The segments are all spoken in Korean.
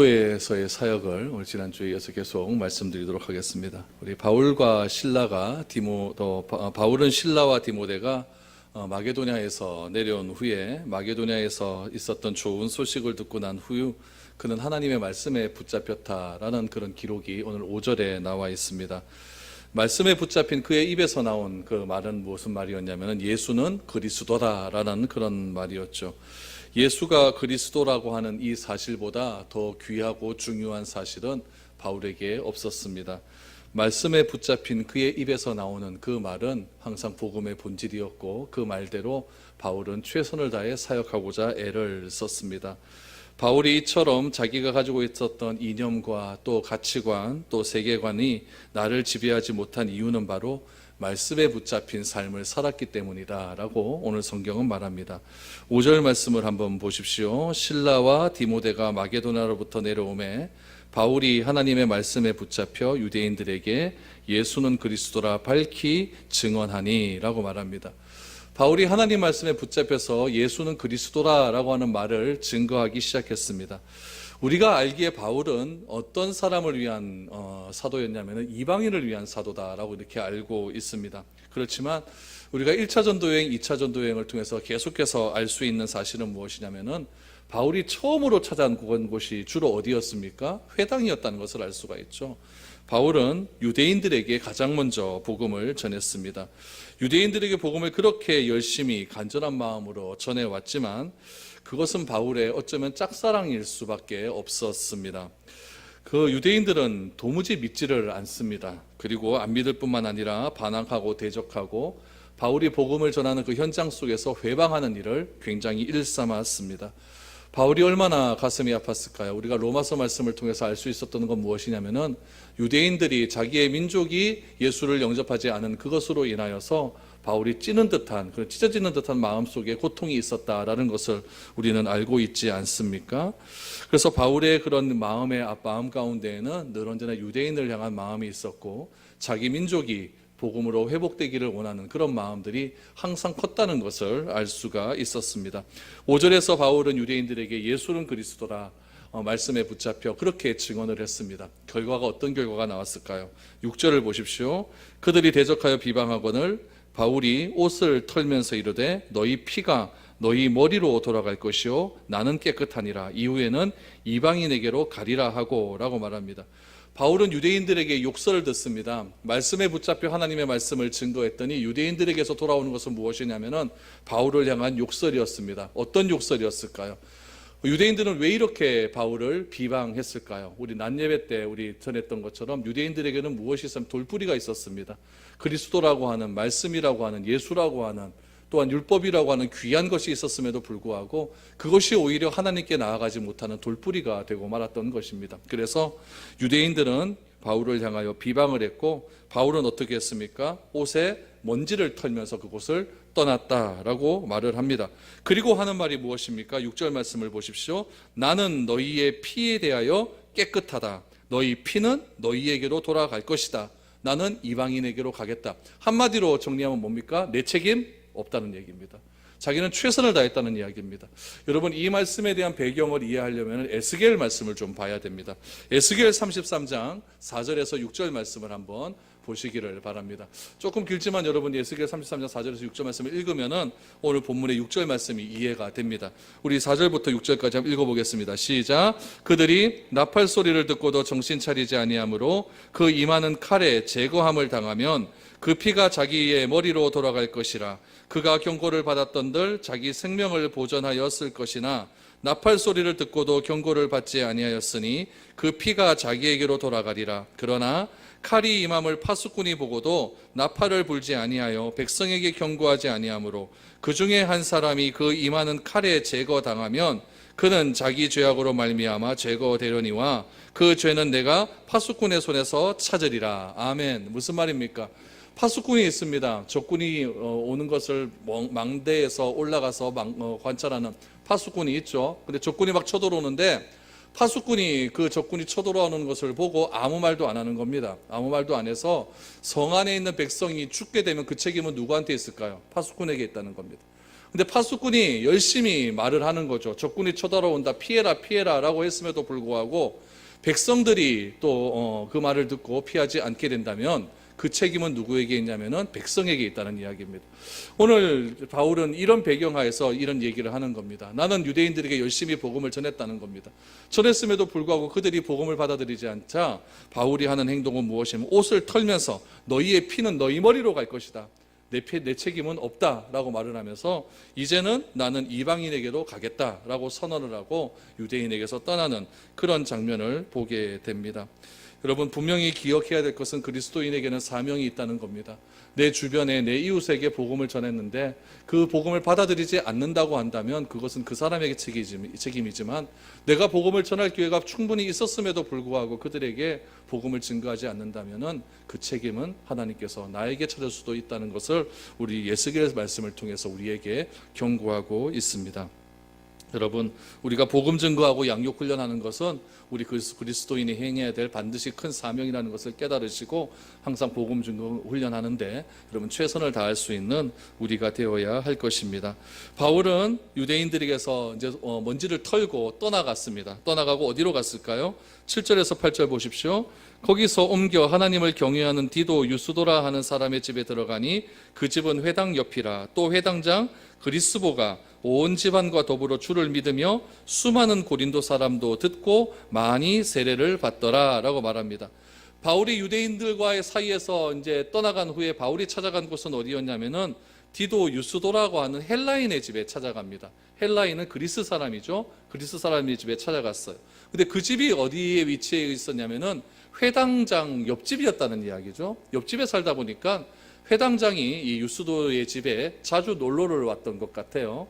교회에서의 사역을 오늘 지난주에 이어서 계속 말씀드리도록 하겠습니다. 우리 바울과 실라가 바울은 실라와 디모데가 마게도냐에서 내려온 후에 마게도냐에서 있었던 좋은 소식을 듣고 난 후 그는 하나님의 말씀에 붙잡혔다라는 그런 기록이 오늘 5절에 나와 있습니다. 말씀에 붙잡힌 그의 입에서 나온 그 말은 무슨 말이었냐면 예수는 그리스도다라는 그런 말이었죠. 예수가 그리스도라고 하는 이 사실보다 더 귀하고 중요한 사실은 바울에게 없었습니다. 말씀에 붙잡힌 그의 입에서 나오는 그 말은 항상 복음의 본질이었고 그 말대로 바울은 최선을 다해 사역하고자 애를 썼습니다. 바울이 이처럼 자기가 가지고 있었던 이념과 또 가치관 또 세계관이 나를 지배하지 못한 이유는 바로 말씀에 붙잡힌 삶을 살았기 때문이다 라고 오늘 성경은 말합니다. 5절 말씀을 한번 보십시오. 실라와 디모데가 마게도냐로부터 내려오매 바울이 하나님의 말씀에 붙잡혀 유대인들에게 예수는 그리스도라 밝히 증언하니 라고 말합니다. 바울이 하나님 말씀에 붙잡혀서 예수는 그리스도라라고 하는 말을 증거하기 시작했습니다. 우리가 알기에 바울은 어떤 사람을 위한 사도였냐면 이방인을 위한 사도다라고 이렇게 알고 있습니다. 그렇지만 우리가 1차 전도여행, 2차 전도여행을 통해서 계속해서 알 수 있는 사실은 무엇이냐면은 바울이 처음으로 찾아간 곳이 주로 어디였습니까? 회당이었다는 것을 알 수가 있죠. 바울은 유대인들에게 가장 먼저 복음을 전했습니다. 유대인들에게 복음을 그렇게 열심히 간절한 마음으로 전해왔지만 그것은 바울의 어쩌면 짝사랑일 수밖에 없었습니다. 그 유대인들은 도무지 믿지를 않습니다. 그리고 안 믿을 뿐만 아니라 반항하고 대적하고 바울이 복음을 전하는 그 현장 속에서 회방하는 일을 굉장히 일삼았습니다. 바울이 얼마나 가슴이 아팠을까요? 우리가 로마서 말씀을 통해서 알 수 있었던 건 무엇이냐면은 유대인들이 자기의 민족이 예수를 영접하지 않은 그것으로 인하여서 바울이 찢어지는 듯한 마음속에 고통이 있었다라는 것을 우리는 알고 있지 않습니까? 그래서 바울의 그런 마음 가운데에는 늘 언제나 유대인을 향한 마음이 있었고 자기 민족이 복음으로 회복되기를 원하는 그런 마음들이 항상 컸다는 것을 알 수가 있었습니다. 5절에서 바울은 유대인들에게 예수는 그리스도라 말씀에 붙잡혀 그렇게 증언을 했습니다. 결과가 어떤 결과가 나왔을까요? 6절을 보십시오. 그들이 대적하여 비방하거늘 바울이 옷을 털면서 이르되 너희 피가 너희 머리로 돌아갈 것이요 나는 깨끗하니라 이후에는 이방인에게로 가리라 하고 라고 말합니다. 바울은 유대인들에게 욕설을 듣습니다. 말씀에 붙잡혀 하나님의 말씀을 증거했더니 유대인들에게서 돌아오는 것은 무엇이냐면은 바울을 향한 욕설이었습니다. 어떤 욕설이었을까요? 유대인들은 왜 이렇게 바울을 비방했을까요? 우리 낮예배 때 우리 전했던 것처럼 유대인들에게는 무엇이 있었냐면 돌뿌리가 있었습니다. 그리스도라고 하는 말씀이라고 하는 예수라고 하는 또한 율법이라고 하는 귀한 것이 있었음에도 불구하고 그것이 오히려 하나님께 나아가지 못하는 돌뿌리가 되고 말았던 것입니다. 그래서 유대인들은 바울을 향하여 비방을 했고 바울은 어떻게 했습니까? 옷에 먼지를 털면서 그곳을 떠났다라고 말을 합니다. 그리고 하는 말이 무엇입니까? 6절 말씀을 보십시오. 나는 너희의 피에 대하여 깨끗하다. 너희 피는 너희에게로 돌아갈 것이다. 나는 이방인에게로 가겠다. 한마디로 정리하면 뭡니까? 내 책임 없다는 얘기입니다. 자기는 최선을 다했다는 이야기입니다. 여러분 이 말씀에 대한 배경을 이해하려면 에스겔 말씀을 좀 봐야 됩니다. 에스겔 33장 4절에서 6절 말씀을 한번 보시기를 바랍니다. 조금 길지만 여러분 에스겔 33장 4절에서 6절 말씀을 읽으면은 오늘 본문의 6절 말씀이 이해가 됩니다. 우리 4절부터 6절까지 한번 읽어보겠습니다. 시작. 그들이 나팔 소리를 듣고도 정신 차리지 아니하므로 그 임하는 칼에 제거함을 당하면 그 피가 자기의 머리로 돌아갈 것이라. 그가 경고를 받았던들 자기 생명을 보전하였을 것이나 나팔 소리를 듣고도 경고를 받지 아니하였으니 그 피가 자기에게로 돌아가리라. 그러나 칼이 임함을 파수꾼이 보고도 나팔을 불지 아니하여 백성에게 경고하지 아니하므로 그 중에 한 사람이 그 임하는 칼에 제거당하면 그는 자기 죄악으로 말미암아 제거되려니와 그 죄는 내가 파수꾼의 손에서 찾으리라. 아멘. 무슨 말입니까? 파수꾼이 있습니다. 적군이 오는 것을 망대에서 올라가서 관찰하는 파수꾼이 있죠. 근데 적군이 막 쳐들어오는데 파수꾼이 그 적군이 쳐들어오는 것을 보고 아무 말도 안 하는 겁니다. 아무 말도 안 해서 성 안에 있는 백성이 죽게 되면 그 책임은 누구한테 있을까요? 파수꾼에게 있다는 겁니다. 근데 파수꾼이 열심히 말을 하는 거죠. 적군이 쳐들어온다, 피해라, 피해라 라고 했음에도 불구하고 백성들이 또 그 말을 듣고 피하지 않게 된다면 그 책임은 누구에게 있냐면은 백성에게 있다는 이야기입니다. 오늘 바울은 이런 배경하에서 이런 얘기를 하는 겁니다. 나는 유대인들에게 열심히 복음을 전했다는 겁니다. 전했음에도 불구하고 그들이 복음을 받아들이지 않자 바울이 하는 행동은 무엇이냐면 옷을 털면서 너희의 피는 너희 머리로 갈 것이다. 내 책임은 없다라고 말을 하면서 이제는 나는 이방인에게로 가겠다라고 선언을 하고 유대인에게서 떠나는 그런 장면을 보게 됩니다. 여러분, 분명히 기억해야 될 것은 그리스도인에게는 사명이 있다는 겁니다. 내 주변에 내 이웃에게 복음을 전했는데 그 복음을 받아들이지 않는다고 한다면 그것은 그 사람에게 책임이지만 내가 복음을 전할 기회가 충분히 있었음에도 불구하고 그들에게 복음을 증거하지 않는다면 그 책임은 하나님께서 나에게 찾을 수도 있다는 것을 우리 예수기의 말씀을 통해서 우리에게 경고하고 있습니다. 여러분, 우리가 복음 증거하고 양육 훈련하는 것은 우리 그리스도인이 행해야 될 반드시 큰 사명이라는 것을 깨달으시고 항상 복음 증거 훈련하는데 여러분 최선을 다할 수 있는 우리가 되어야 할 것입니다. 바울은 유대인들에게서 이제 먼지를 털고 떠나갔습니다. 떠나가고 어디로 갔을까요? 7절에서 8절 보십시오. 거기서 옮겨 하나님을 경외하는 디도 유스도라 하는 사람의 집에 들어가니 그 집은 회당 옆이라. 또 회당장 그리스보가 온 집안과 더불어 주를 믿으며 수많은 고린도 사람도 듣고 많이 세례를 받더라 라고 말합니다. 바울이 유대인들과의 사이에서 이제 떠나간 후에 바울이 찾아간 곳은 어디였냐면은 디도 유스도라고 하는 헬라인의 집에 찾아갑니다. 헬라인은 그리스 사람이죠. 그리스 사람의 집에 찾아갔어요. 근데 그 집이 어디에 위치해 있었냐면은 회당장 옆집이었다는 이야기죠. 옆집에 살다 보니까 회당장이 이 유스도의 집에 자주 놀러를 왔던 것 같아요.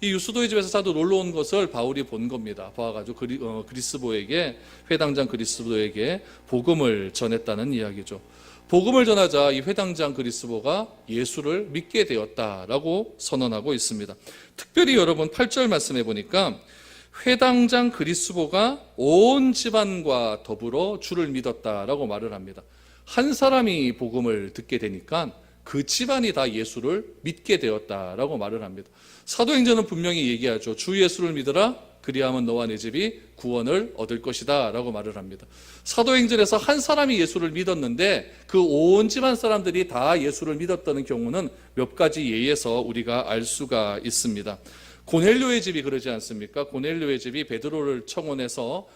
이 유스도의 집에서 자주 놀러 온 것을 바울이 본 겁니다. 봐가지고 그리스보에게, 회당장 그리스보에게 복음을 전했다는 이야기죠. 복음을 전하자 이 회당장 그리스보가 예수를 믿게 되었다라고 선언하고 있습니다. 특별히 여러분 8절 말씀해 보니까 회당장 그리스보가 온 집안과 더불어 주를 믿었다라고 말을 합니다. 한 사람이 복음을 듣게 되니까 그 집안이 다 예수를 믿게 되었다라고 말을 합니다. 사도행전은 분명히 얘기하죠. 주 예수를 믿으라 그리하면 너와 내 집이 구원을 얻을 것이다 라고 말을 합니다. 사도행전에서 한 사람이 예수를 믿었는데 그 온 집안 사람들이 다 예수를 믿었다는 경우는 몇 가지 예에서 우리가 알 수가 있습니다. 고넬료의 집이 그러지 않습니까? 고넬료의 집이 베드로를 청해서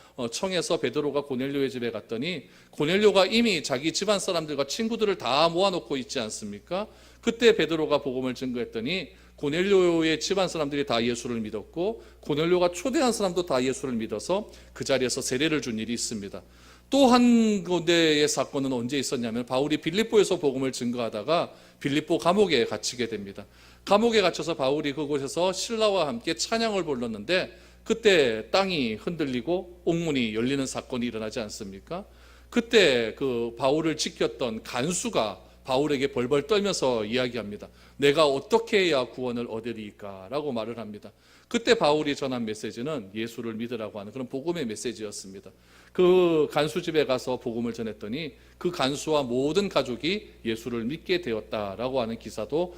베드로가 고넬료의 집에 갔더니 고넬료가 이미 자기 집안 사람들과 친구들을 다 모아놓고 있지 않습니까? 그때 베드로가 복음을 증거했더니 고넬료의 집안 사람들이 다 예수를 믿었고 고넬료가 초대한 사람도 다 예수를 믿어서 그 자리에서 세례를 준 일이 있습니다. 또 한 군데의 사건은 언제 있었냐면 바울이 빌립보에서 복음을 증거하다가 빌립보 감옥에 갇히게 됩니다. 감옥에 갇혀서 바울이 그곳에서 신라와 함께 찬양을 불렀는데 그때 땅이 흔들리고 옥문이 열리는 사건이 일어나지 않습니까? 그때 그 바울을 지켰던 간수가 바울에게 벌벌 떨면서 이야기합니다. 내가 어떻게 해야 구원을 얻으리까? 라고 말을 합니다. 그때 바울이 전한 메시지는 예수를 믿으라고 하는 그런 복음의 메시지였습니다. 그 간수 집에 가서 복음을 전했더니 그 간수와 모든 가족이 예수를 믿게 되었다라고 하는 기사도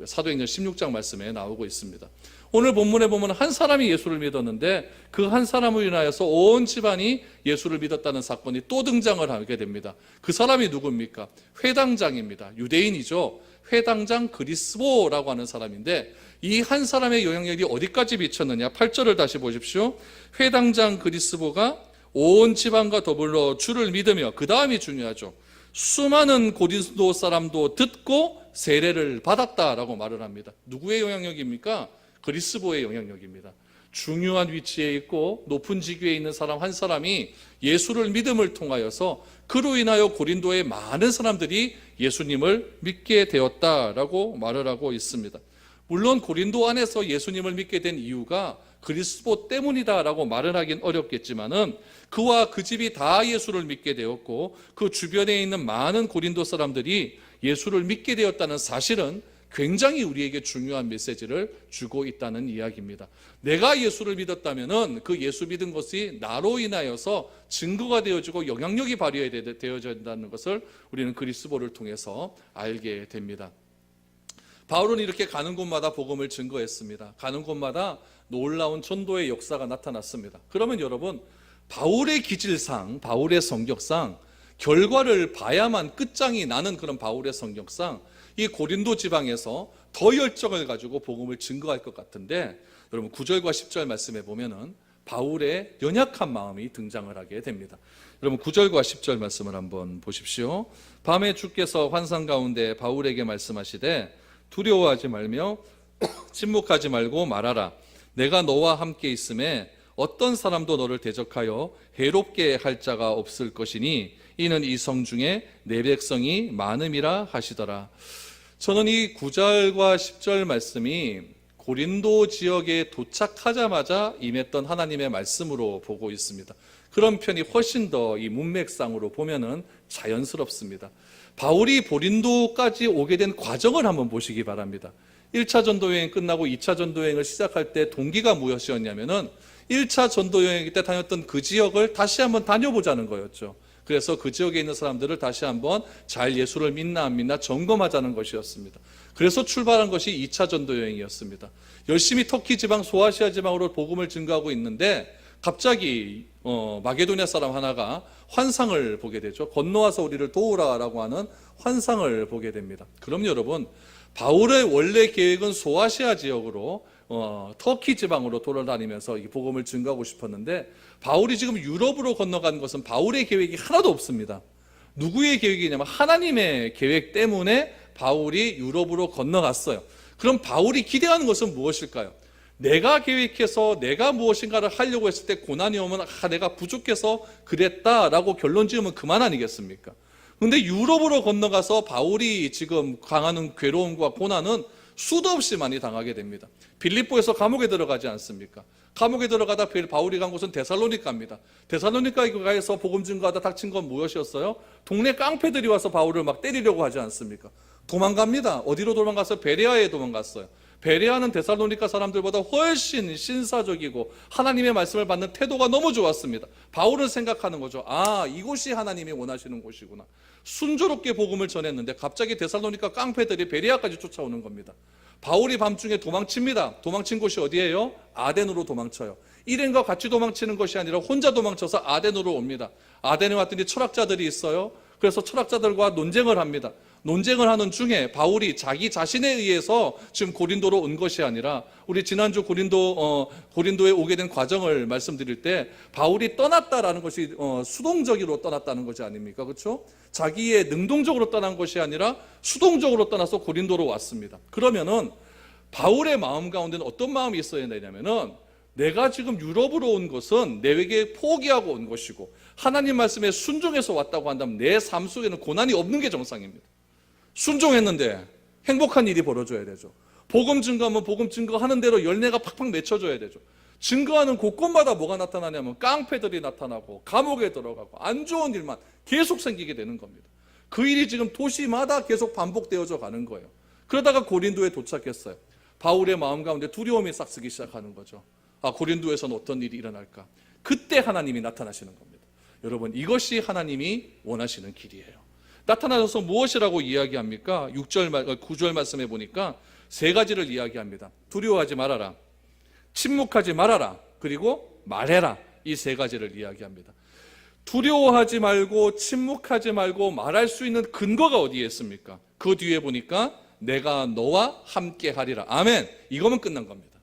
사도행전 16장 말씀에 나오고 있습니다. 오늘 본문에 보면 한 사람이 예수를 믿었는데 그 한 사람으로 인하여서 온 집안이 예수를 믿었다는 사건이 또 등장을 하게 됩니다. 그 사람이 누굽니까? 회당장입니다. 유대인이죠. 회당장 그리스보라고 하는 사람인데 이 한 사람의 영향력이 어디까지 미쳤느냐? 8절을 다시 보십시오. 회당장 그리스보가 온 집안과 더불어 주를 믿으며, 그 다음이 중요하죠. 수많은 고린도 사람도 듣고 세례를 받았다라고 말을 합니다. 누구의 영향력입니까? 그리스보의 영향력입니다. 중요한 위치에 있고 높은 직위에 있는 사람 한 사람이 예수를 믿음을 통하여서 그로 인하여 고린도의 많은 사람들이 예수님을 믿게 되었다라고 말을 하고 있습니다. 물론 고린도 안에서 예수님을 믿게 된 이유가 그리스도 때문이다라고 말을 하긴 어렵겠지만은 그와 그 집이 다 예수를 믿게 되었고 그 주변에 있는 많은 고린도 사람들이 예수를 믿게 되었다는 사실은 굉장히 우리에게 중요한 메시지를 주고 있다는 이야기입니다. 내가 예수를 믿었다면은 그 예수 믿은 것이 나로 인하여서 증거가 되어지고 영향력이 발휘되어져야 된다는 것을 우리는 그리스도를 통해서 알게 됩니다. 바울은 이렇게 가는 곳마다 복음을 증거했습니다. 가는 곳마다 놀라운 전도의 역사가 나타났습니다. 그러면 여러분, 바울의 기질상, 바울의 성격상 결과를 봐야만 끝장이 나는 그런 바울의 성격상 이 고린도 지방에서 더 열정을 가지고 복음을 증거할 것 같은데, 여러분 9절과 10절 말씀에 보면은 바울의 연약한 마음이 등장을 하게 됩니다. 여러분 9절과 10절 말씀을 한번 보십시오. 밤에 주께서 환상 가운데 바울에게 말씀하시되 두려워하지 말며 침묵하지 말고 말하라. 내가 너와 함께 있음에 어떤 사람도 너를 대적하여 해롭게 할 자가 없을 것이니 이는 이 성 중에 내 백성이 많음이라 하시더라. 저는 이 9절과 10절 말씀이 고린도 지역에 도착하자마자 임했던 하나님의 말씀으로 보고 있습니다. 그런 편이 훨씬 더 이 문맥상으로 보면은 자연스럽습니다. 바울이 고린도까지 오게 된 과정을 한번 보시기 바랍니다. 1차 전도 여행 끝나고 2차 전도 여행을 시작할 때 동기가 무엇이었냐면은 1차 전도 여행 때 다녔던 그 지역을 다시 한번 다녀보자는 거였죠. 그래서 그 지역에 있는 사람들을 다시 한번 잘 예수를 믿나 안 믿나 점검하자는 것이었습니다. 그래서 출발한 것이 2차 전도 여행이었습니다. 열심히 터키 지방, 소아시아 지방으로 복음을 증거하고 있는데 갑자기 마게도냐 사람 하나가 환상을 보게 되죠. 건너와서 우리를 도우라라고 하는 환상을 보게 됩니다. 그럼 여러분, 바울의 원래 계획은 소아시아 지역으로 터키 지방으로 돌아다니면서 이 복음을 증거하고 싶었는데, 바울이 지금 유럽으로 건너간 것은 바울의 계획이 하나도 없습니다. 누구의 계획이냐면 하나님의 계획 때문에 바울이 유럽으로 건너갔어요. 그럼 바울이 기대하는 것은 무엇일까요? 내가 계획해서 내가 무엇인가를 하려고 했을 때 고난이 오면 내가 부족해서 그랬다라고 결론 지으면 그만 아니겠습니까? 근데 유럽으로 건너가서 바울이 지금 당하는 괴로움과 고난은 수도 없이 많이 당하게 됩니다. 빌립보에서 감옥에 들어가지 않습니까? 감옥에 들어가다 바울이 간 곳은 데살로니카입니다. 데살로니카에서 복음 증거하다 닥친 건 무엇이었어요? 동네 깡패들이 와서 바울을 막 때리려고 하지 않습니까? 도망갑니다. 어디로 도망갔어요? 베레아에 도망갔어요. 베레아는 데살로니카 사람들보다 훨씬 신사적이고 하나님의 말씀을 받는 태도가 너무 좋았습니다. 바울은 생각하는 거죠. 이곳이 하나님이 원하시는 곳이구나. 순조롭게 복음을 전했는데 갑자기 데살로니카 깡패들이 베레아까지 쫓아오는 겁니다. 바울이 밤중에 도망칩니다. 도망친 곳이 어디예요? 아덴으로 도망쳐요. 일행과 같이 도망치는 것이 아니라 혼자 도망쳐서 아덴으로 옵니다. 아덴에 왔더니 철학자들이 있어요. 그래서 철학자들과 논쟁을 합니다. 논쟁을 하는 중에 바울이 자기 자신에 의해서 지금 고린도로 온 것이 아니라, 우리 지난주 고린도에 오게 된 과정을 말씀드릴 때 바울이 떠났다라는 것이 수동적으로 떠났다는 것이 아닙니까? 그렇죠? 자기의 능동적으로 떠난 것이 아니라 수동적으로 떠나서 고린도로 왔습니다. 그러면은 바울의 마음 가운데는 어떤 마음이 있어야 되냐면은, 내가 지금 유럽으로 온 것은 내게 포기하고 온 것이고 하나님 말씀에 순종해서 왔다고 한다면 내 삶 속에는 고난이 없는 게 정상입니다. 순종했는데 행복한 일이 벌어져야 되죠. 복음 증거하면 복음 증거하는 대로 열매가 팍팍 맺혀져야 되죠. 증거하는 곳곳마다 뭐가 나타나냐면 깡패들이 나타나고 감옥에 들어가고 안 좋은 일만 계속 생기게 되는 겁니다. 그 일이 지금 도시마다 계속 반복되어져 가는 거예요. 그러다가 고린도에 도착했어요. 바울의 마음 가운데 두려움이 싹쓰기 시작하는 거죠. 고린도에서는 어떤 일이 일어날까? 그때 하나님이 나타나시는 겁니다. 여러분, 이것이 하나님이 원하시는 길이에요. 나타나셔서 무엇이라고 이야기합니까? 9절 말씀해 보니까 세 가지를 이야기합니다. 두려워하지 말아라, 침묵하지 말아라, 그리고 말해라. 이 세 가지를 이야기합니다. 두려워하지 말고 침묵하지 말고 말할 수 있는 근거가 어디에 있습니까? 그 뒤에 보니까 내가 너와 함께 하리라. 아멘. 이거면 끝난 겁니다.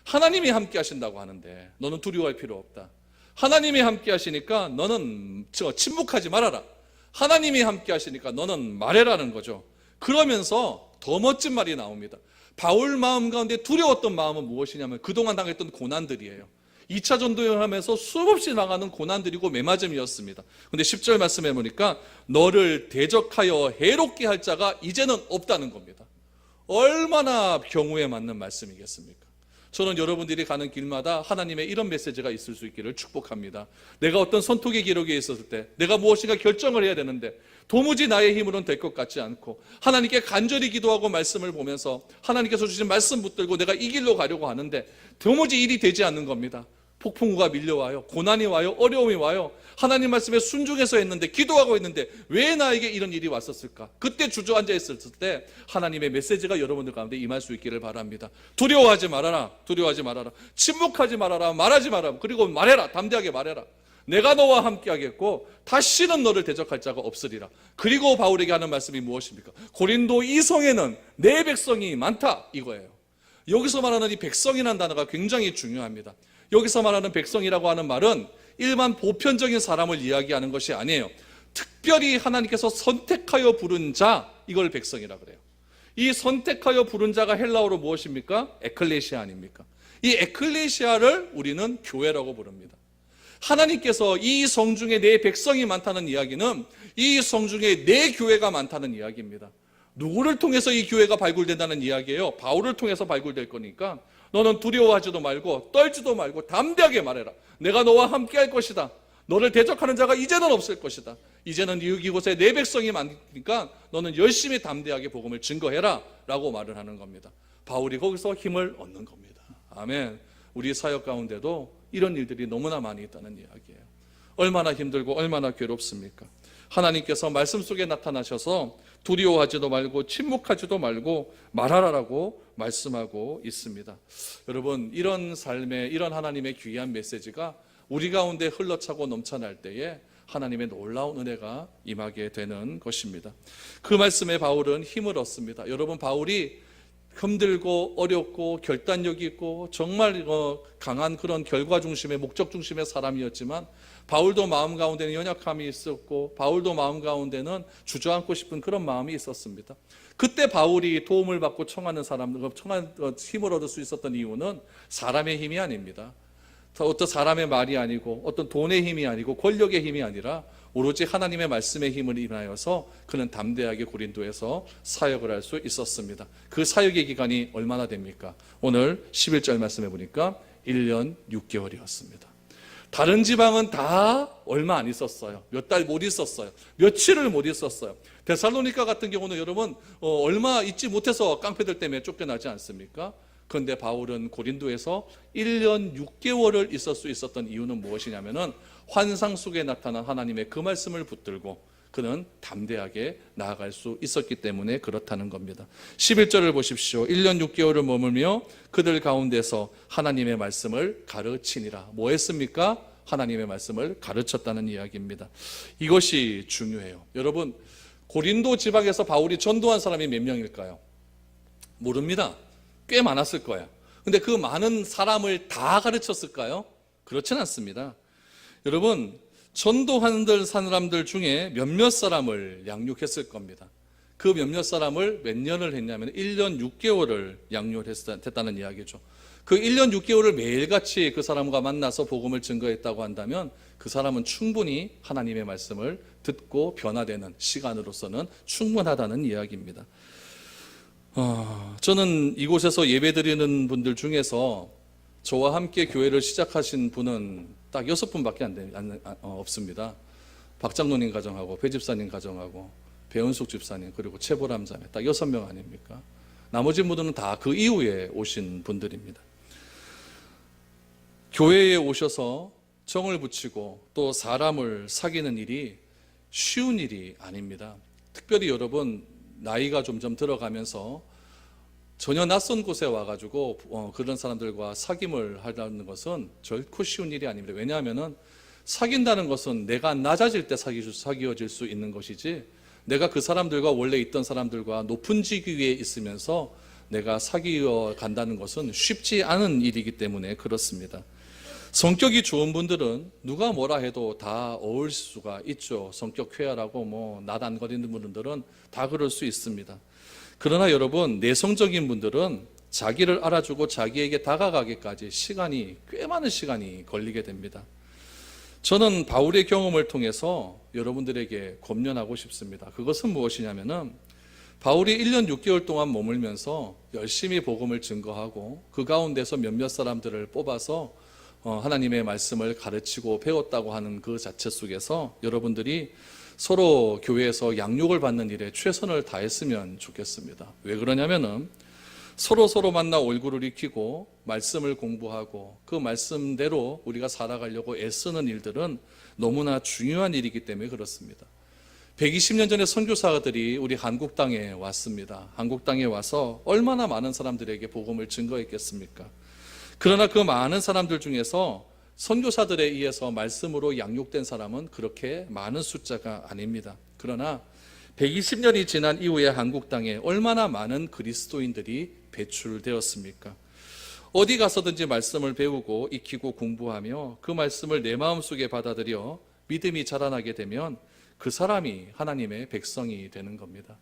하나님이 함께 하신다고 하는데 너는 두려워할 필요 없다. 하나님이 함께 하시니까 너는 침묵하지 말아라. 하나님이 함께 하시니까 너는 말해라는 거죠. 그러면서 더 멋진 말이 나옵니다. 바울 마음 가운데 두려웠던 마음은 무엇이냐면 그동안 당했던 고난들이에요. 2차 전도여행을 하면서 수없이 나가는 고난들이고 매맞음이었습니다. 그런데 10절 말씀해 보니까 너를 대적하여 해롭게 할 자가 이제는 없다는 겁니다. 얼마나 경우에 맞는 말씀이겠습니까? 저는 여러분들이 가는 길마다 하나님의 이런 메시지가 있을 수 있기를 축복합니다. 내가 어떤 선택의 기록에 있었을 때 내가 무엇인가 결정을 해야 되는데 도무지 나의 힘으로는 될 것 같지 않고 하나님께 간절히 기도하고 말씀을 보면서 하나님께서 주신 말씀 붙들고 내가 이 길로 가려고 하는데 도무지 일이 되지 않는 겁니다. 폭풍우가 밀려와요. 고난이 와요. 어려움이 와요. 하나님 말씀에 순종해서 했는데, 기도하고 있는데 왜 나에게 이런 일이 왔었을까? 그때 주저앉아 있을 때 하나님의 메시지가 여러분들 가운데 임할 수 있기를 바랍니다. 두려워하지 말아라. 두려워하지 말아라. 침묵하지 말아라. 말하지 말아라. 그리고 말해라. 담대하게 말해라. 내가 너와 함께 하겠고 다시는 너를 대적할 자가 없으리라. 그리고 바울에게 하는 말씀이 무엇입니까? 고린도 이성에는 내 백성이 많다, 이거예요. 여기서 말하는 이 백성이라는 단어가 굉장히 중요합니다. 여기서 말하는 백성이라고 하는 말은 일반 보편적인 사람을 이야기하는 것이 아니에요. 특별히 하나님께서 선택하여 부른 자, 이걸 백성이라 그래요. 이 선택하여 부른 자가 헬라어로 무엇입니까? 에클레시아 아닙니까? 이 에클레시아를 우리는 교회라고 부릅니다. 하나님께서 이 성중에 내 백성이 많다는 이야기는 이 성중에 내 교회가 많다는 이야기입니다. 누구를 통해서 이 교회가 발굴된다는 이야기예요? 바울을 통해서 발굴될 거니까 너는 두려워하지도 말고 떨지도 말고 담대하게 말해라. 내가 너와 함께 할 것이다. 너를 대적하는 자가 이제는 없을 것이다. 이제는 이곳에 내 백성이 많으니까 너는 열심히 담대하게 복음을 증거해라 라고 말을 하는 겁니다. 바울이 거기서 힘을 얻는 겁니다. 아멘. 우리 사역 가운데도 이런 일들이 너무나 많이 있다는 이야기예요. 얼마나 힘들고 얼마나 괴롭습니까? 하나님께서 말씀 속에 나타나셔서 두려워하지도 말고 침묵하지도 말고 말하라라고 말씀하고 있습니다. 여러분, 이런 삶에 이런 하나님의 귀한 메시지가 우리 가운데 흘러차고 넘쳐날 때에 하나님의 놀라운 은혜가 임하게 되는 것입니다. 그 말씀에 바울은 힘을 얻습니다. 여러분, 바울이 힘들고 어렵고 결단력 있고 정말 강한 그런 결과 중심의 목적 중심의 사람이었지만 바울도 마음 가운데는 연약함이 있었고 바울도 마음 가운데는 주저앉고 싶은 그런 마음이 있었습니다. 그때 바울이 도움을 받고 청하는 사람들, 힘을 얻을 수 있었던 이유는 사람의 힘이 아닙니다. 어떤 사람의 말이 아니고 어떤 돈의 힘이 아니고 권력의 힘이 아니라 오로지 하나님의 말씀의 힘을 인하여서 그는 담대하게 고린도에서 사역을 할 수 있었습니다. 그 사역의 기간이 얼마나 됩니까? 오늘 11절 말씀해 보니까 1년 6개월이었습니다. 다른 지방은 다 얼마 안 있었어요. 몇 달 못 있었어요. 며칠을 못 있었어요. 데살로니가 같은 경우는 여러분 얼마 있지 못해서 깡패들 때문에 쫓겨나지 않습니까? 그런데 바울은 고린도에서 1년 6개월을 있을 수 있었던 이유는 무엇이냐면은 환상 속에 나타난 하나님의 그 말씀을 붙들고 그는 담대하게 나아갈 수 있었기 때문에 그렇다는 겁니다. 11절을 보십시오. 1년 6개월을 머물며 그들 가운데서 하나님의 말씀을 가르치니라. 뭐 했습니까? 하나님의 말씀을 가르쳤다는 이야기입니다. 이것이 중요해요. 여러분, 고린도 지방에서 바울이 전도한 사람이 몇 명일까요? 모릅니다. 꽤 많았을 거예요. 근데 그 많은 사람을 다 가르쳤을까요? 그렇진 않습니다. 여러분, 전도한 사람들 중에 몇몇 사람을 양육했을 겁니다. 그 몇몇 사람을 몇 년을 했냐면 1년 6개월을 양육을 했다는 이야기죠. 그 1년 6개월을 매일같이 그 사람과 만나서 복음을 증거했다고 한다면 그 사람은 충분히 하나님의 말씀을 듣고 변화되는 시간으로서는 충분하다는 이야기입니다. 저는 이곳에서 예배드리는 분들 중에서 저와 함께 교회를 시작하신 분은 딱 6분밖에 없습니다. 박장로님 가정하고 배 집사님 가정하고 배은숙 집사님 그리고 최보람 자매 딱 6명 아닙니까? 나머지 분들은 다 그 이후에 오신 분들입니다. 교회에 오셔서 정을 붙이고 또 사람을 사귀는 일이 쉬운 일이 아닙니다. 특별히 여러분 나이가 점점 들어가면서 전혀 낯선 곳에 와가지고 그런 사람들과 사귐을 하려는 것은 결코 쉬운 일이 아닙니다. 왜냐하면 사귄다는 것은 내가 낮아질 때 사귀어질 수 있는 것이지 내가 그 사람들과 원래 있던 사람들과 높은 직위 위에 있으면서 내가 사귀어 간다는 것은 쉽지 않은 일이기 때문에 그렇습니다. 성격이 좋은 분들은 누가 뭐라 해도 다 어울릴 수가 있죠. 성격 쾌활하고 나단거리는 분들은 다 그럴 수 있습니다. 그러나 여러분, 내성적인 분들은 자기를 알아주고 자기에게 다가가기까지 꽤 많은 시간이 걸리게 됩니다. 저는 바울의 경험을 통해서 여러분들에게 권면하고 싶습니다. 그것은 무엇이냐면은 바울이 1년 6개월 동안 머물면서 열심히 복음을 증거하고 그 가운데서 몇몇 사람들을 뽑아서 하나님의 말씀을 가르치고 배웠다고 하는 그 자체 속에서 여러분들이 서로 교회에서 양육을 받는 일에 최선을 다했으면 좋겠습니다. 왜 그러냐면은 서로 만나 얼굴을 익히고 말씀을 공부하고 그 말씀대로 우리가 살아가려고 애쓰는 일들은 너무나 중요한 일이기 때문에 그렇습니다. 120년 전에 선교사들이 우리 한국 땅에 왔습니다. 한국 땅에 와서 얼마나 많은 사람들에게 복음을 증거했겠습니까? 그러나 그 많은 사람들 중에서 선교사들에 의해서 말씀으로 양육된 사람은 그렇게 많은 숫자가 아닙니다. 그러나 120년이 지난 이후에 한국 땅에 얼마나 많은 그리스도인들이 배출되었습니까? 어디 가서든지 말씀을 배우고 익히고 공부하며 그 말씀을 내 마음속에 받아들여 믿음이 자라나게 되면 그 사람이 하나님의 백성이 되는 겁니다.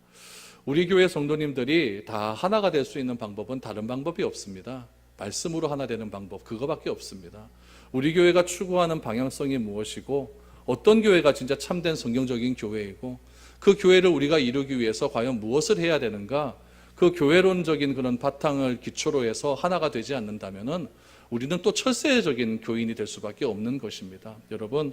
우리 교회 성도님들이 다 하나가 될 수 있는 방법은 다른 방법이 없습니다. 말씀으로 하나 되는 방법, 그거밖에 없습니다. 우리 교회가 추구하는 방향성이 무엇이고 어떤 교회가 진짜 참된 성경적인 교회이고 그 교회를 우리가 이루기 위해서 과연 무엇을 해야 되는가, 그 교회론적인 그런 바탕을 기초로 해서 하나가 되지 않는다면은 우리는 또 철새적인 교인이 될 수밖에 없는 것입니다. 여러분,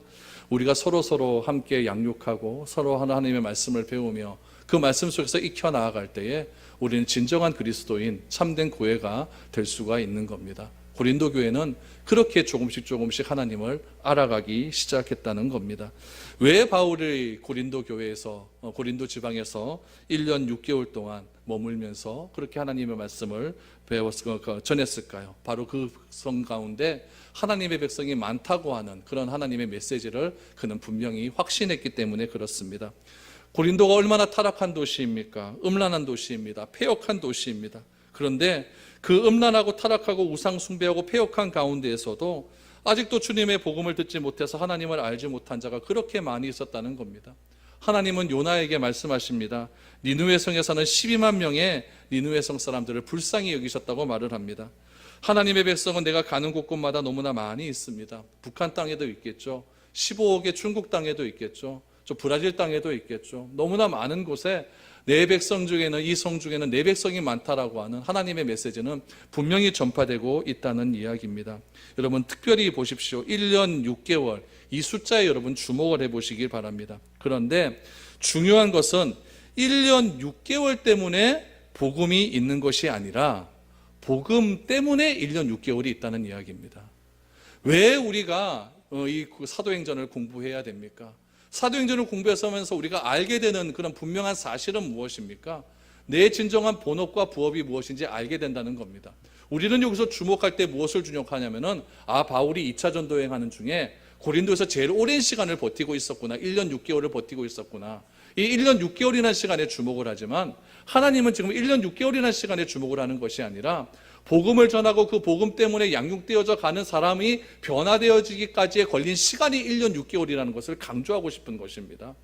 우리가 서로 함께 양육하고 서로 하나님의 말씀을 배우며 그 말씀 속에서 익혀 나아갈 때에 우리는 진정한 그리스도인, 참된 교회가 될 수가 있는 겁니다. 고린도 교회는 그렇게 조금씩 하나님을 알아가기 시작했다는 겁니다. 왜 바울이 고린도 교회에서, 고린도 지방에서 1년 6개월 동안 머물면서 그렇게 하나님의 말씀을 전했을까요? 바로 그 성 가운데 하나님의 백성이 많다고 하는 그런 하나님의 메시지를 그는 분명히 확신했기 때문에 그렇습니다. 고린도가 얼마나 타락한 도시입니까? 음란한 도시입니다. 패역한 도시입니다. 그런데 그 음란하고 타락하고 우상 숭배하고 패역한 가운데에서도 아직도 주님의 복음을 듣지 못해서 하나님을 알지 못한 자가 그렇게 많이 있었다는 겁니다. 하나님은 요나에게 말씀하십니다. 니느웨 성에 사는 12만 명의 니느웨 성 사람들을 불쌍히 여기셨다고 말을 합니다. 하나님의 백성은 내가 가는 곳곳마다 너무나 많이 있습니다. 북한 땅에도 있겠죠. 15억의 중국 땅에도 있겠죠. 저 브라질 땅에도 있겠죠. 너무나 많은 곳에 내 백성 중에는, 이 성 중에는 내 백성이 많다라고 하는 하나님의 메시지는 분명히 전파되고 있다는 이야기입니다. 여러분 특별히 보십시오. 1년 6개월 이 숫자에 여러분 주목을 해보시길 바랍니다. 그런데 중요한 것은 1년 6개월 때문에 복음이 있는 것이 아니라 복음 때문에 1년 6개월이 있다는 이야기입니다. 왜 우리가 이 사도행전을 공부해야 됩니까? 사도행전을 공부하면서 우리가 알게 되는 그런 분명한 사실은 무엇입니까? 내 진정한 본업과 부업이 무엇인지 알게 된다는 겁니다. 우리는 여기서 주목할 때 무엇을 주목하냐면은 바울이 2차 전도 여행하는 중에 고린도에서 제일 오랜 시간을 버티고 있었구나. 1년 6개월을 버티고 있었구나. 이 1년 6개월이라는 시간에 주목을 하지만 하나님은 지금 1년 6개월이라는 시간에 주목을 하는 것이 아니라 복음을 전하고 그 복음 때문에 양육되어져 가는 사람이 변화되어지기까지에 걸린 시간이 1년 6개월이라는 것을 강조하고 싶은 것입니다.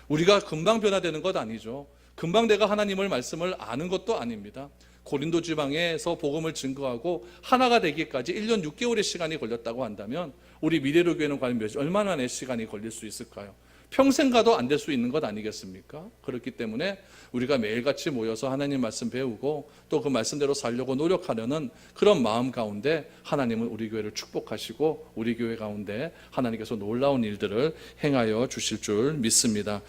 우리가 금방 변화되는 것 아니죠. 금방 내가 하나님을 말씀을 아는 것도 아닙니다. 고린도 지방에서 복음을 증거하고 하나가 되기까지 1년 6개월의 시간이 걸렸다고 한다면 우리 미래로 교회는 과연 얼마나 시간이 걸릴 수 있을까요? 평생 가도 안 될 수 있는 것 아니겠습니까? 그렇기 때문에 우리가 매일같이 모여서 하나님 말씀 배우고 또 그 말씀대로 살려고 노력하려는 그런 마음 가운데 하나님은 우리 교회를 축복하시고 우리 교회 가운데 하나님께서 놀라운 일들을 행하여 주실 줄 믿습니다.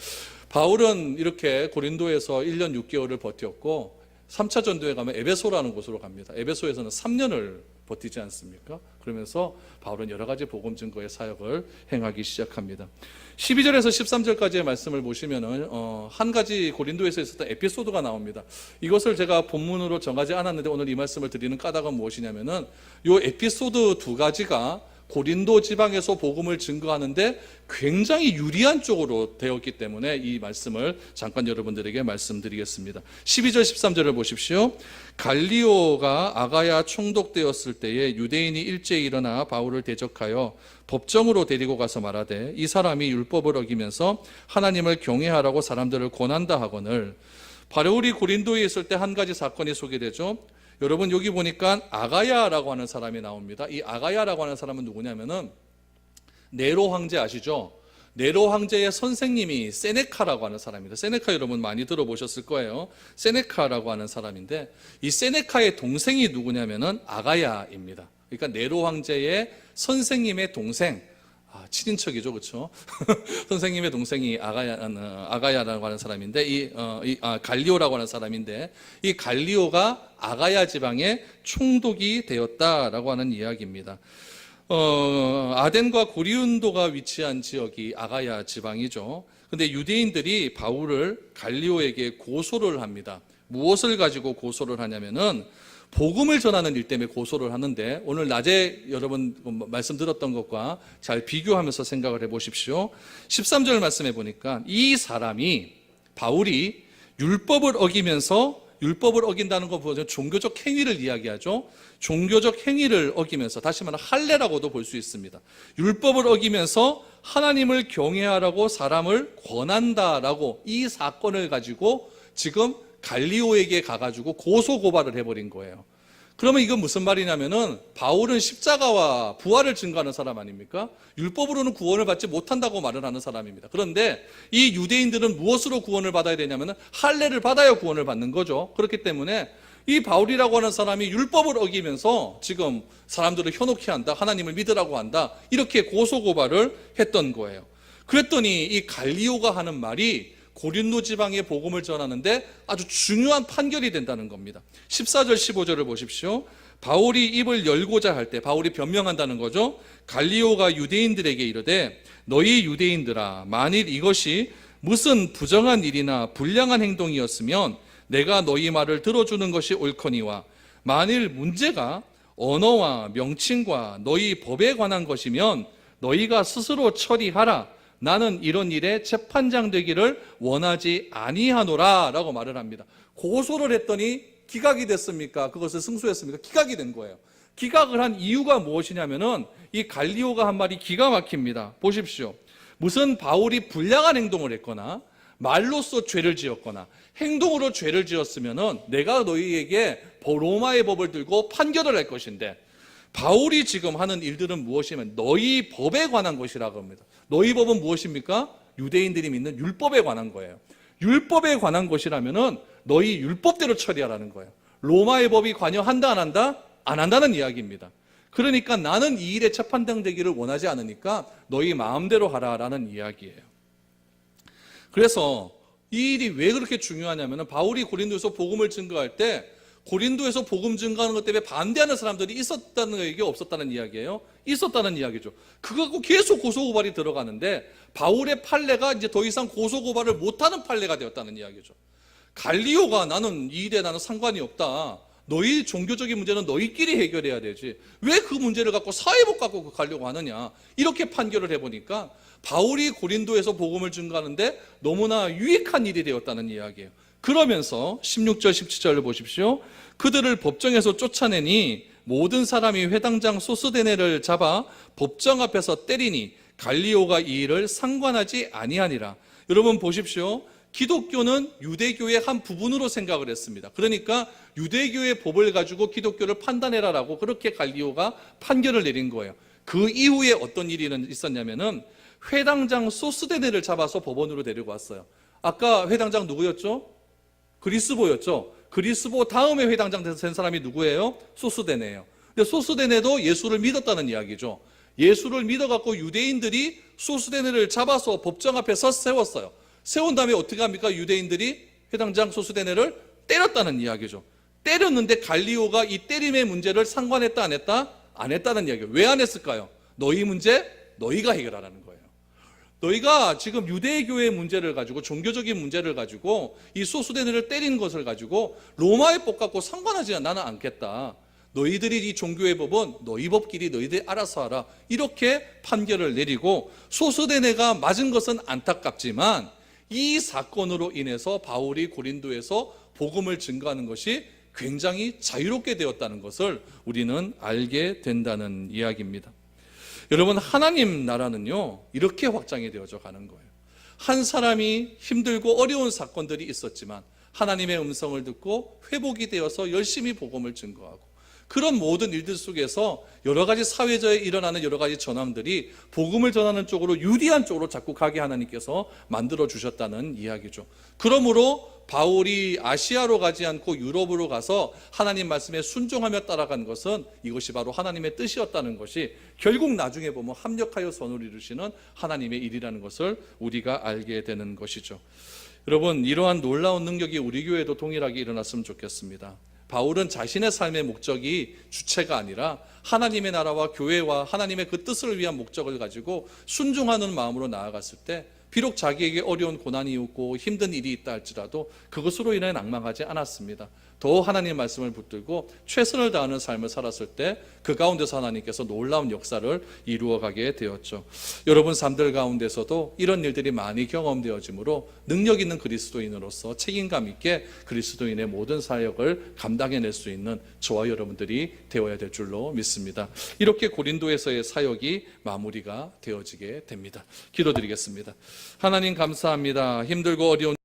바울은 이렇게 고린도에서 1년 6개월을 버텼고 3차 전도에 가면 에베소라는 곳으로 갑니다. 에베소에서는 3년을 버티지 않습니까? 그러면서 바울은 여러 가지 복음 증거의 사역을 행하기 시작합니다. 12절에서 13절까지의 말씀을 보시면은 한 가지 고린도에서 있었던 에피소드가 나옵니다. 이것을 제가 본문으로 정하지 않았는데 오늘 이 말씀을 드리는 까닭은 무엇이냐면은 이 에피소드 두 가지가 고린도 지방에서 복음을 증거하는데 굉장히 유리한 쪽으로 되었기 때문에 이 말씀을 잠깐 여러분들에게 말씀드리겠습니다. 12절 13절을 보십시오. 갈리오가 아가야 총독되었을 때에 유대인이 일제히 일어나 바울을 대적하여 법정으로 데리고 가서 말하되 이 사람이 율법을 어기면서 하나님을 경외하라고 사람들을 권한다 하거늘. 바울이 고린도에 있을 때 한 가지 사건이 소개되죠. 여러분 여기 보니까 아가야라고 하는 사람이 나옵니다. 이 아가야라고 하는 사람은 누구냐면은 네로 황제 아시죠? 네로 황제의 선생님이 세네카라고 하는 사람입니다. 세네카 여러분 많이 들어보셨을 거예요. 세네카라고 하는 사람인데 이 세네카의 동생이 누구냐면은 아가야입니다. 그러니까 네로 황제의 선생님의 동생 친인척이죠, 그렇죠? 선생님의 동생이 아가야라고 하는 사람인데, 갈리오라고 하는 사람인데, 이 갈리오가 아가야 지방에 총독이 되었다라고 하는 이야기입니다. 아덴과 고리운도가 위치한 지역이 아가야 지방이죠. 근데 유대인들이 바울을 갈리오에게 고소를 합니다. 무엇을 가지고 고소를 하냐면은 복음을 전하는 일 때문에 고소를 하는데, 오늘 낮에 여러분 말씀 들었던 것과 잘 비교하면서 생각을 해보십시오. 13절 말씀해 보니까 이 사람이, 바울이 율법을 어기면서, 율법을 어긴다는 거 보면 종교적 행위를 이야기하죠. 종교적 행위를 어기면서, 다시 말하면 할례라고도 볼 수 있습니다. 율법을 어기면서 하나님을 경외하라고 사람을 권한다라고 이 사건을 가지고 지금 갈리오에게 가가지고 고소고발을 해버린 거예요. 그러면 이건 무슨 말이냐면은, 바울은 십자가와 부활을 증거하는 사람 아닙니까? 율법으로는 구원을 받지 못한다고 말을 하는 사람입니다. 그런데 이 유대인들은 무엇으로 구원을 받아야 되냐면은 할례를 받아야 구원을 받는 거죠. 그렇기 때문에 이 바울이라고 하는 사람이 율법을 어기면서 지금 사람들을 현혹케 한다, 하나님을 믿으라고 한다, 이렇게 고소고발을 했던 거예요. 그랬더니 이 갈리오가 하는 말이 고린도 지방의 복음을 전하는데 아주 중요한 판결이 된다는 겁니다. 14절 15절을 보십시오. 바울이 입을 열고자 할 때, 바울이 변명한다는 거죠. 갈리오가 유대인들에게 이르되, 너희 유대인들아, 만일 이것이 무슨 부정한 일이나 불량한 행동이었으면 내가 너희 말을 들어주는 것이 옳거니와, 만일 문제가 언어와 명칭과 너희 법에 관한 것이면 너희가 스스로 처리하라. 나는 이런 일에 재판장 되기를 원하지 아니하노라 라고 말을 합니다. 고소를 했더니 기각이 됐습니까? 그것을 승소했습니까? 기각이 된 거예요. 기각을 한 이유가 무엇이냐면은 이 갈리오가 한 말이 기가 막힙니다. 보십시오. 무슨 바울이 불량한 행동을 했거나 말로써 죄를 지었거나 행동으로 죄를 지었으면은 내가 너희에게 로마의 법을 들고 판결을 할 것인데, 바울이 지금 하는 일들은 무엇이냐면 너희 법에 관한 것이라고 합니다. 너희 법은 무엇입니까? 유대인들이 믿는 율법에 관한 거예요. 율법에 관한 것이라면은 너희 율법대로 처리하라는 거예요. 로마의 법이 관여한다 안 한다? 안 한다는 이야기입니다. 그러니까 나는 이 일에 재판장 되기를 원하지 않으니까 너희 마음대로 하라라는 이야기예요. 그래서 이 일이 왜 그렇게 중요하냐면은 바울이 고린도에서 복음을 증거할 때 고린도에서 복음 증거하는 것 때문에 반대하는 사람들이 있었다는 얘기가 없었다는 이야기예요. 있었다는 이야기죠. 그거 갖고 계속 고소고발이 들어가는데 바울의 판례가 이제 더 이상 고소고발을 못하는 판례가 되었다는 이야기죠. 갈리오가 나는 이 일에 나는 상관이 없다. 너희 종교적인 문제는 너희끼리 해결해야 되지. 왜 그 문제를 갖고 사회법 갖고 가려고 하느냐. 이렇게 판결을 해보니까 바울이 고린도에서 복음을 증거하는데 너무나 유익한 일이 되었다는 이야기예요. 그러면서 16절 17절을 보십시오. 그들을 법정에서 쫓아내니 모든 사람이 회당장 소스데네를 잡아 법정 앞에서 때리니 갈리오가 이 일을 상관하지 아니하니라. 여러분 보십시오. 기독교는 유대교의 한 부분으로 생각을 했습니다. 그러니까 유대교의 법을 가지고 기독교를 판단해라라고 그렇게 갈리오가 판결을 내린 거예요. 그 이후에 어떤 일이 있었냐면은 회당장 소스데네를 잡아서 법원으로 데리고 왔어요. 아까 회당장 누구였죠? 그리스보였죠. 그리스보 다음에 회당장 된 사람이 누구예요? 소스데네예요. 근데 소스데네도 예수를 믿었다는 이야기죠. 예수를 믿어갖고 유대인들이 소스데네를 잡아서 법정 앞에 세웠어요. 세운 다음에 어떻게 합니까? 유대인들이 회당장 소스데네를 때렸다는 이야기죠. 때렸는데 갈리오가 이 때림의 문제를 상관했다 안 했다? 안 했다는 이야기예요. 왜 안 했을까요? 너희 문제 너희가 해결하라는 거예요. 너희가 지금 유대교의 문제를 가지고, 종교적인 문제를 가지고 이 소스데네를 때린 것을 가지고 로마의 법 갖고 상관하지 나는 않겠다. 너희들이 이 종교의 법은 너희 법끼리 너희들이 알아서 하라. 이렇게 판결을 내리고, 소스데네가 맞은 것은 안타깝지만 이 사건으로 인해서 바울이 고린도에서 복음을 증거하는 것이 굉장히 자유롭게 되었다는 것을 우리는 알게 된다는 이야기입니다. 여러분, 하나님 나라는요 이렇게 확장이 되어져 가는 거예요. 한 사람이 힘들고 어려운 사건들이 있었지만 하나님의 음성을 듣고 회복이 되어서 열심히 복음을 증거하고, 그런 모든 일들 속에서 여러 가지 사회적에 일어나는 여러 가지 전환들이 복음을 전하는 쪽으로 유리한 쪽으로 자꾸 가게 하나님께서 만들어 주셨다는 이야기죠. 그러므로 바울이 아시아로 가지 않고 유럽으로 가서 하나님 말씀에 순종하며 따라간 것은 이것이 바로 하나님의 뜻이었다는 것이 결국 나중에 보면 합력하여 선을 이루시는 하나님의 일이라는 것을 우리가 알게 되는 것이죠. 여러분, 이러한 놀라운 능력이 우리 교회도 동일하게 일어났으면 좋겠습니다. 바울은 자신의 삶의 목적이 주체가 아니라 하나님의 나라와 교회와 하나님의 그 뜻을 위한 목적을 가지고 순종하는 마음으로 나아갔을 때 비록 자기에게 어려운 고난이 있고 힘든 일이 있다 할지라도 그것으로 인해 낭망하지 않았습니다. 더 하나님의 말씀을 붙들고 최선을 다하는 삶을 살았을 때 그 가운데서 하나님께서 놀라운 역사를 이루어가게 되었죠. 여러분 삶들 가운데서도 이런 일들이 많이 경험되어지므로 능력 있는 그리스도인으로서 책임감 있게 그리스도인의 모든 사역을 감당해낼 수 있는 저와 여러분들이 되어야 될 줄로 믿습니다. 이렇게 고린도에서의 사역이 마무리가 되어지게 됩니다. 기도드리겠습니다. 하나님 감사합니다. 힘들고 어려운